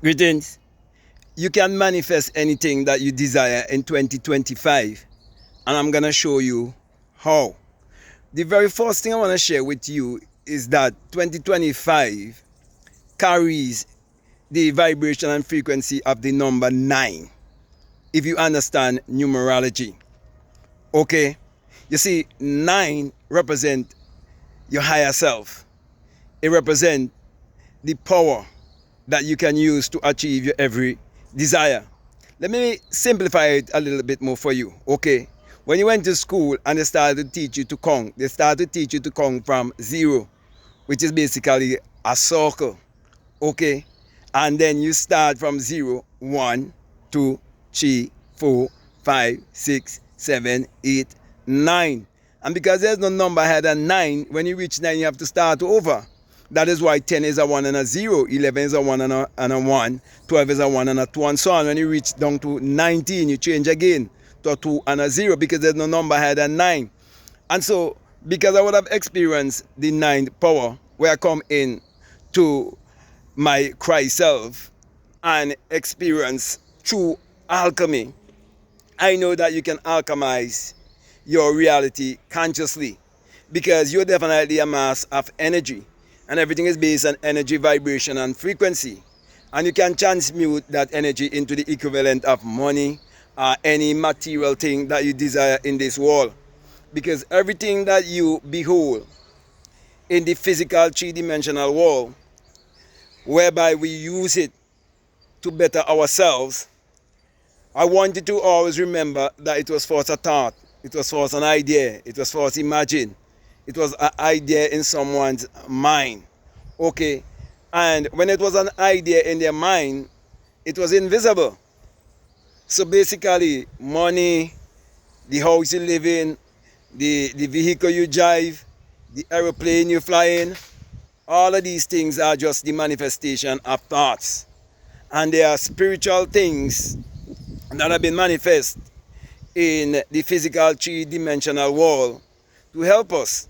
Greetings. You can manifest anything that you desire in 2025, and I'm going to show you how. The very first thing I want to share with you is that 2025 carries the vibration and frequency of the number 9, if you understand numerology. Okay? You see, 9 represents your higher self. It represents the power that you can use to achieve your every desire. Let me simplify it a little bit more for you. Okay, when you went to school and they started to teach you to count, they started to teach you to count from 0, which is basically a circle. Okay, and then you start from 0, 1, 2, 3, 4, 5, 6, 7, 8, 9. And because there's no number higher than 9, when you reach 9 you have to start over. That is why 10 is a 1 and a 0, 11 is a 1 and a 1, 12 is a 1 and a 2, and so on. When you reach down to 19, you change again to a 2 and a 0 because there's no number higher than 9. And so, because I would have experienced the 9th power, where I come in to my Christ self and experience true alchemy, I know that you can alchemize your reality consciously, because you're definitely a mass of energy. And everything is based on energy, vibration, and frequency. And you can transmute that energy into the equivalent of money or any material thing that you desire in this world. Because everything that you behold in the physical three-dimensional world, whereby we use it to better ourselves, I want you to always remember that it was first a thought, it was first an idea, it was first imagined. It was an idea in someone's mind. Okay? And when it was an idea in their mind, it was invisible. So basically, money, the house you live in, the vehicle you drive, the aeroplane you fly in, all of these things are just the manifestation of thoughts. And they are spiritual things that have been manifest in the physical three-dimensional world to help us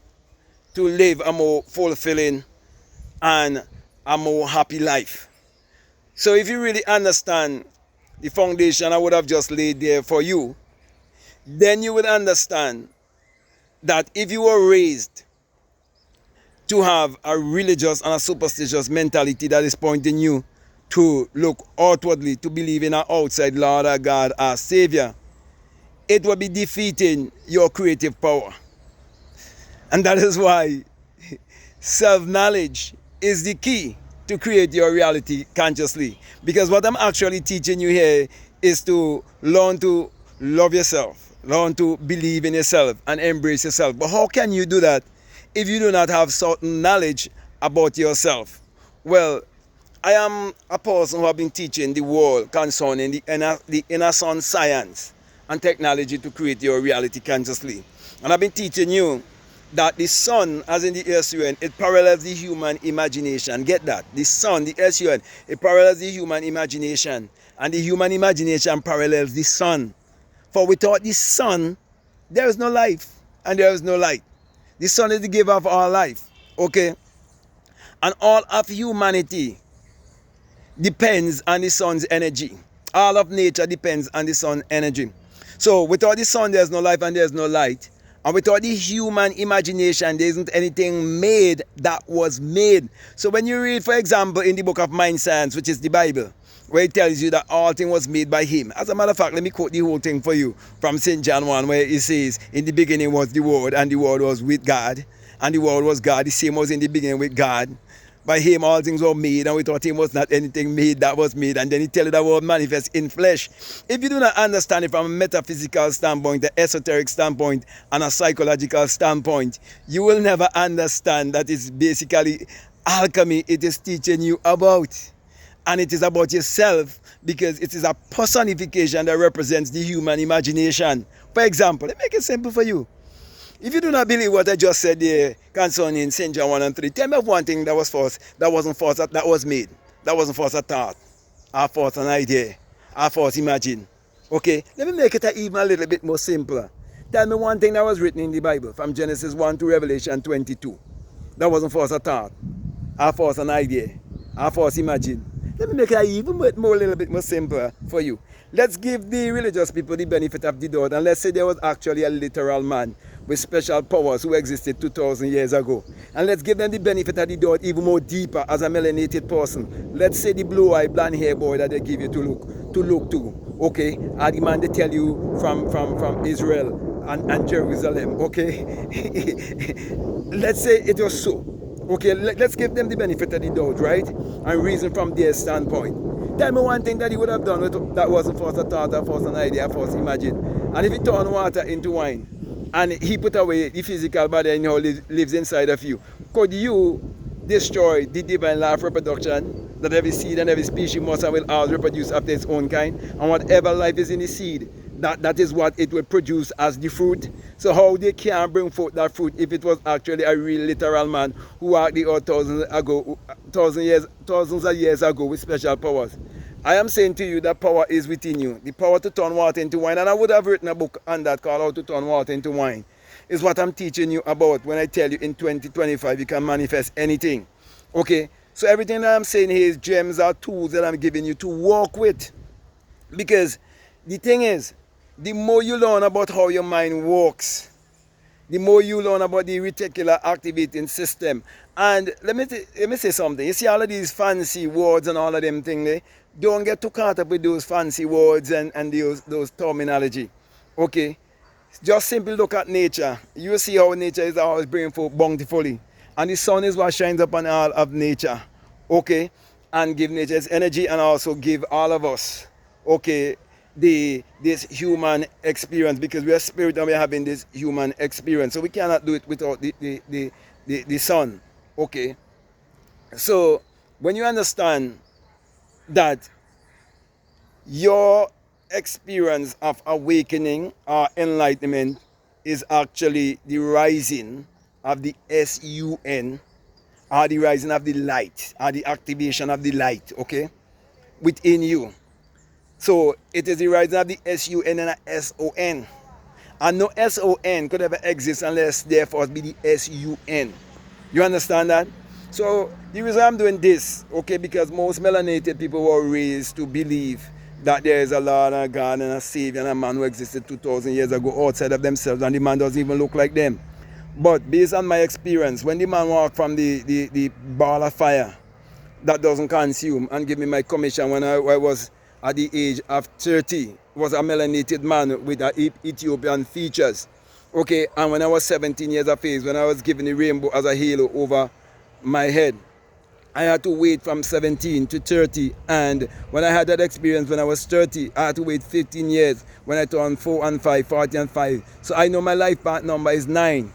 to live a more fulfilling and a more happy life. So if you really understand the foundation I would have just laid there for you, then you would understand that if you were raised to have a religious and a superstitious mentality that is pointing you to look outwardly, to believe in an outside Lord or God or Savior, it will be defeating your creative power. And that is why self-knowledge is the key to create your reality consciously. Because what I'm actually teaching you here is to learn to love yourself, learn to believe in yourself and embrace yourself. But how can you do that if you do not have certain knowledge about yourself? Well, I am a person who have been teaching the world concerning the inner sun science and technology to create your reality consciously. And I've been teaching you that the sun, as in the S-U-N, it parallels the human imagination. Get that? The sun, the S-U-N, it parallels the human imagination. And the human imagination parallels the sun. For without the sun, there is no life and there is no light. The sun is the giver of all life. Okay? And all of humanity depends on the sun's energy. All of nature depends on the sun's energy. So without the sun, there's no life and there's no light. And without the human imagination, there isn't anything made that was made. So when you read, for example, in the book of Mind Science, which is the Bible, where it tells you that all things was made by him. As a matter of fact, let me quote the whole thing for you from St. John 1, where it says, in the beginning was the Word, and the Word was with God, and the Word was God. The same was in the beginning with God. By him all things were made, and without him was not anything made that was made. And then he tells you that word manifest in flesh. If you do not understand it from a metaphysical standpoint, the esoteric standpoint, and a psychological standpoint, you will never understand that it's basically alchemy it is teaching you about. And it is about yourself, because it is a personification that represents the human imagination. For example, let me make it simple for you. If you do not believe what I just said there concerning St. John 1 and 3, tell me of one thing that was false, that wasn't false, that was made. That wasn't false a thought, or false an idea, or false imagine. Okay? Let me make it even a little bit more simpler. Tell me one thing that was written in the Bible, from Genesis 1 to Revelation 22. That wasn't false a thought, or false an idea, or false imagine. Let me make it even more, a little bit more simpler for you. Let's give the religious people the benefit of the doubt, and let's say there was actually a literal man with special powers who existed 2,000 years ago. And let's give them the benefit of the doubt even more deeper as a melanated person. Let's say the blue-eyed, blonde-haired boy that they give you to look to, okay? Or the man they tell you from Israel and Jerusalem, okay? Let's say it was so. Okay, let's give them the benefit of the doubt, right? And reason from their standpoint. Tell me one thing that he would have done that wasn't first a thought, or first an idea, first imagine. And if he turned water into wine, and he put away the physical body and all lives inside of you, could you destroy the divine law of reproduction? That every seed and every species must and will always reproduce after its own kind. And whatever life is in the seed, that is what it will produce as the fruit. So how they can bring forth that fruit if it was actually a real literal man who walked the earth thousands of years ago with special powers? I am saying to you that power is within you. The power to turn water into wine. And I would have written a book on that called How to Turn Water into Wine. Is what I'm teaching you about when I tell you in 2025 you can manifest anything. Okay? So everything that I'm saying here is gems or tools that I'm giving you to work with. Because the thing is, the more you learn about how your mind works, the more you learn about the reticular activating system. And let me say something. You see all of these fancy words and all of them things, don't get too caught up with those fancy words and those terminology. Okay? Just simply look at nature. You see how nature is always bringing forth bountifully. And the sun is what shines upon all of nature. Okay? And give nature its energy and also give all of us, okay, this human experience, because we are spirit and we are having this human experience. So we cannot do it without the sun. Okay? So when you understand that your experience of awakening or enlightenment is actually the rising of the sun, or the rising of the light, or the activation of the light, okay, within you. So it is the rising of the sun and a son. And no son could ever exist unless therefore be the sun. You understand that? So the reason I'm doing this, okay, because most melanated people were raised to believe that there is a Lord and a God and a Savior and a man who existed 2,000 years ago outside of themselves, and the man doesn't even look like them. But based on my experience, when the man walked from the ball of fire that doesn't consume and give me my commission when I was at the age of 30, was a melanated man with Ethiopian features. Okay, and when I was 17 years of age, when I was given the rainbow as a halo over my head, I had to wait from 17 to 30, and when I had that experience when I was 30, I had to wait 15 years when I turned 4 and 5, 40 and 5. So I know my life path number is 9.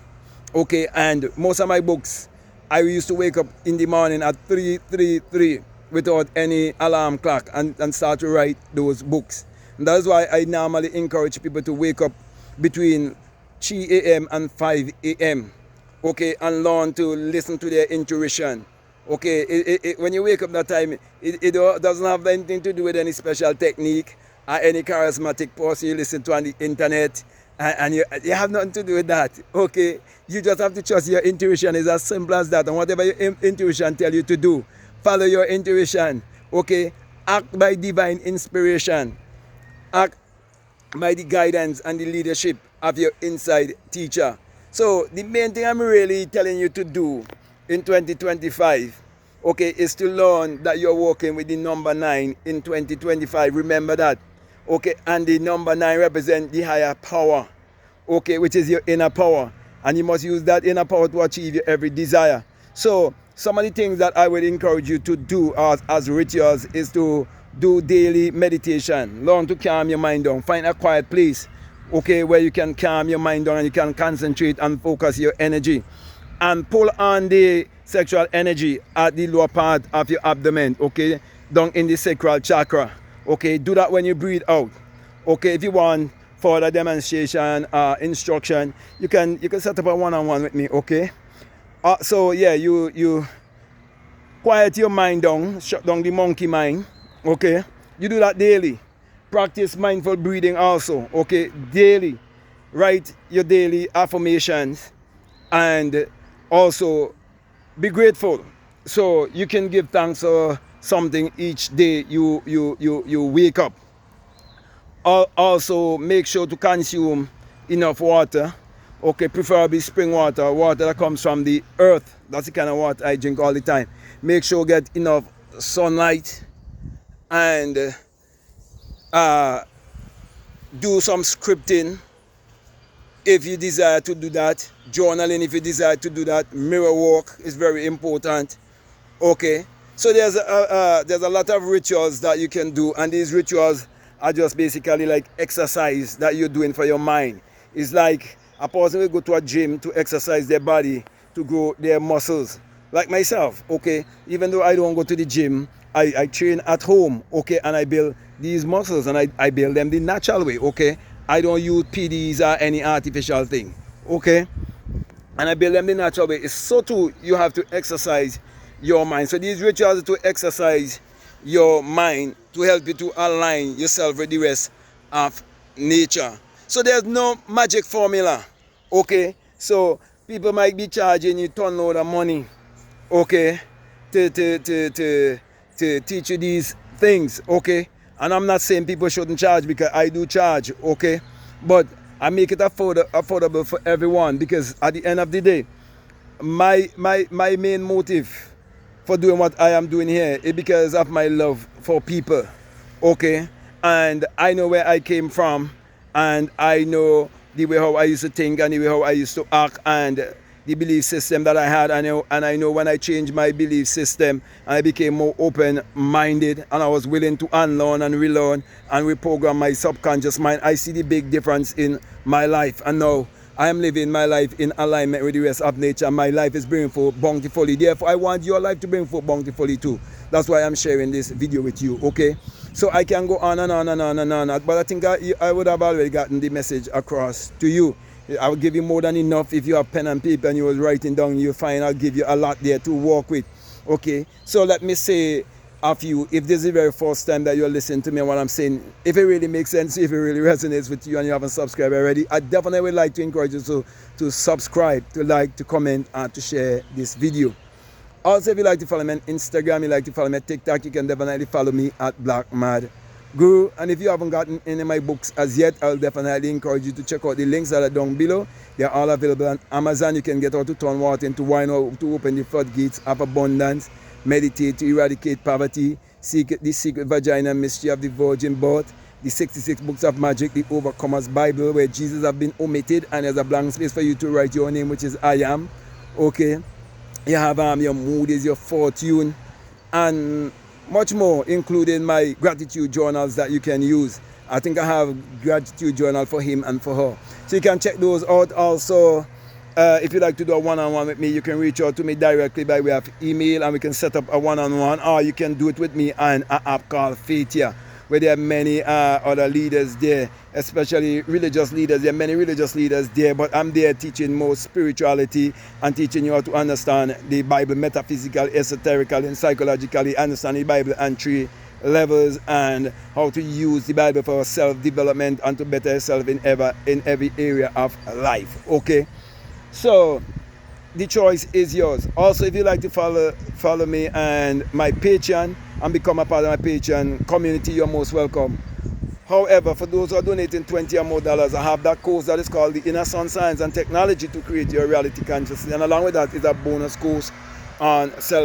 Okay, and most of my books, I used to wake up in the morning at 3:33 without any alarm clock and start to write those books. And that's why I normally encourage people to wake up between 3 a.m. and 5 a.m. Okay, and learn to listen to their intuition. Okay, when you wake up that time, it doesn't have anything to do with any special technique or any charismatic person you listen to on the internet, and you have nothing to do with that. Okay, you just have to trust your intuition. It's as simple as that. And whatever your intuition tell you to do, follow your intuition. Okay, act by divine inspiration. Act by the guidance and the leadership of your inside teacher. So the main thing I'm really telling you to do in 2025, okay, is to learn that you're working with the number 9 in 2025. Remember that. Okay, and the number 9 represents the higher power, okay, which is your inner power. And you must use that inner power to achieve your every desire. So some of the things that I would encourage you to do as rituals is to do daily meditation. Learn to calm your mind down. Find a quiet place, okay, where you can calm your mind down and you can concentrate and focus your energy. And pull on the sexual energy at the lower part of your abdomen, okay, down in the sacral chakra. Okay, do that when you breathe out. Okay, if you want further demonstration, instruction, you can set up a one-on-one with me. Okay. So yeah, you quiet your mind down, shut down the monkey mind. Okay, you do that daily. Practice mindful breathing also. Okay, daily. Write your daily affirmations and also be grateful. So you can give thanks for something each day you wake up. Also, make sure to consume enough water. Okay, preferably spring water, water that comes from the earth. That's the kind of water I drink all the time. Make sure get enough sunlight, and do some scripting if you desire to do that. Journaling if you desire to do that. Mirror work is very important. Okay, so there's a lot of rituals that you can do, and these rituals are just basically like exercise that you're doing for your mind. It's like a person will go to a gym to exercise their body, to grow their muscles. Like myself, okay, even though I don't go to the gym, I train at home, okay, and I build these muscles, and I build them the natural way, okay. I don't use PDs or any artificial thing, okay, and I build them the natural way. It's so too you have to exercise your mind. So these rituals to exercise your mind, to help you to align yourself with the rest of nature. So there's no magic formula, okay. So people might be charging you ton load of money, okay, to teach you these things, okay. And I'm not saying people shouldn't charge, because I do charge, okay, but I make it affordable for everyone, because at the end of the day, my main motive for doing what I am doing here is because of my love for people, okay. And I know where I came from, and I know the way how I used to think, and the way how I used to act, and the belief system that I had. And I know when I changed my belief system, I became more open-minded, and I was willing to unlearn and relearn and reprogram my subconscious mind. I see the big difference in my life, and now I am living my life in alignment with the rest of nature. My life is bringing forth bountifully. Therefore, I want your life to bring forth bountifully too. That's why I'm sharing this video with you, okay? So I can go on and on and on and on, but I think I would have already gotten the message across to you. I will give you more than enough. If you have pen and paper and you was writing down, you'll find I'll give you a lot there to work with, okay? So let me say of you, if this is the very first time that you're listening to me and what I'm saying, if it really makes sense, if it really resonates with you and you haven't subscribed already, I definitely would like to encourage you to subscribe, to like, to comment, and to share this video. Also, if you like to follow me on Instagram, you like to follow me on TikTok, you can definitely follow me at Black Mad Guru. And if you haven't gotten any of my books as yet, I'll definitely encourage you to check out the links that are down below. They're all available on Amazon. You can get How to Turn Water into Wine, or to open the floodgates of abundance, meditate to eradicate poverty, the secret vagina mystery of the virgin birth, the 66 books of magic, the Overcomer's Bible, where Jesus have been omitted, and there's a blank space for you to write your name, which is I am, okay. You have your mood is your fortune, and much more, including my gratitude journals that you can use. I think I have gratitude journal for him and for her, so you can check those out. Also, if you'd like to do a one-on-one with me, you can reach out to me directly by way of email, and we can set up a one-on-one, or you can do it with me on an app called Faithia, where there are many other leaders there, especially religious leaders. There are many religious leaders there, but I'm there teaching more spirituality and teaching you how to understand the Bible metaphysically, esoterically, and psychologically, understand the Bible on 3 levels, and how to use the Bible for self-development and to better yourself in every area of life, okay? So the choice is yours. Also, if you like to follow me and my Patreon and become a part of my Patreon community, you're most welcome. However, for those who are donating $20 or more, I have that course that is called the Inner Sun Science and Technology to Create Your Reality Consciousness, and along with that is a bonus course on self